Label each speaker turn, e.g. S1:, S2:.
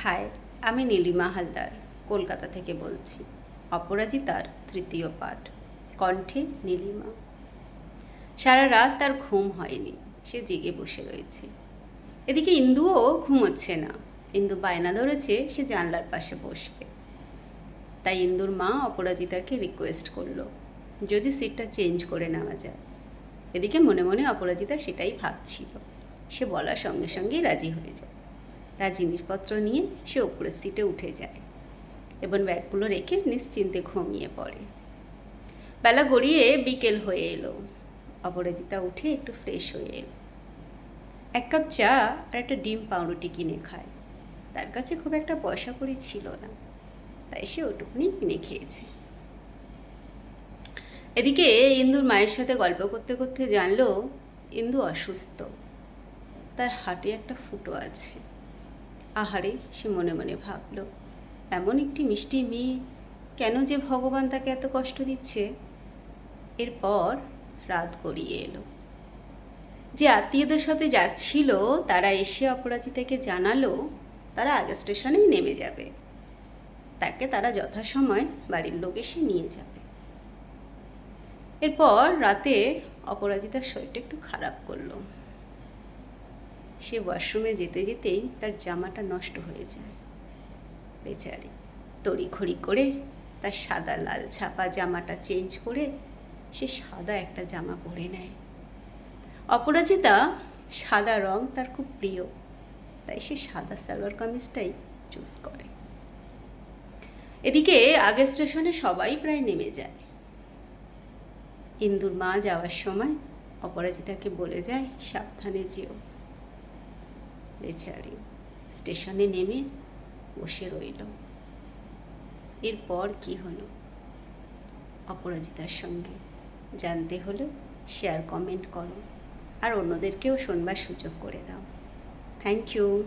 S1: High, আমি নীলিমা হালদার কলকাতা থেকে বলছি। অপরাজিতার তৃতীয় পাঠ, কণ্ঠে নীলিমা। সারা রাত তার ঘুম হয়নি, সে জেগে বসে রয়েছে। এদিকে ইন্দুও ঘুমোচ্ছে না। ইন্দু বায়না ধরেছে সে জানলার পাশে বসবে। তাই ইন্দুর মা অপরাজিতাকে রিকোয়েস্ট করলো যদি সিটটা চেঞ্জ করে নেওয়া যায়। এদিকে মনে মনে অপরাজিতা সেটাই ভাবছিল। সে বলার সঙ্গে সঙ্গেই রাজি হয়ে যায়। তার জিনিসপত্র নিয়ে সে ওপরের সিটে উঠে যায় এবং ব্যাগগুলো রেখে নিশ্চিন্তে ঘুমিয়ে পড়ে। বেলা গড়িয়ে বিকেল হয়ে এলো। অপরাজিতা উঠে একটু ফ্রেশ হয়ে এলো। এক কাপ চা আর একটা ডিম পাউরুটি কিনে খায়। তার কাছে খুব একটা পয়সা কড়ি ছিল না, তাই সে ওটুকুনি কিনে খেয়েছে। এদিকে ইন্দুর মায়ের সাথে গল্প করতে করতে জানলো ইন্দু অসুস্থ, তার হাটে একটা ফুটো আছে। আহারে, সে মনে মনে ভাবল, এমন একটি মিষ্টি মেয়ে, কেন যে ভগবান তাকে এত কষ্ট দিচ্ছে। এরপর রাত গড়িয়ে এলো। যে আত্মীয়দের সাথে যাচ্ছিল তারা এসে অপরাজিতাকে জানালো তারা আগের স্টেশনেই নেমে যাবে। তাকে তারা যথাসময় বাড়ির লোক এসে নিয়ে যাবে। এরপর রাতে অপরাজিতার শরীরটা একটু খারাপ করলো। সে ওয়াশরুমে যেতে যেতেই তার জামাটা নষ্ট হয়ে যায়। বেচারি তড়িঘড়ি করে তার সাদা লাল ছাপা জামাটা চেঞ্জ করে সে সাদা একটা জামা পরে নেয়। অপরাজিতা সাদা রং তার খুব প্রিয়, তাই সে সাদা সালোয়ার কামিজটাই চুজ করে। এদিকে আগের স্টেশনে সবাই প্রায় নেমে যায়। ইন্দুর মা যাওয়ার সময় অপরাজিতাকে বলে যায় সাবধানে যেও। বেচারি স্টেশনে নেমে বসে রইল। এরপর কি হলো অপরাজিতার সঙ্গে জানতে হলে শেয়ার কমেন্ট করো আর অন্যদেরকেও শোনবার সুযোগ করে দাও। Thank you.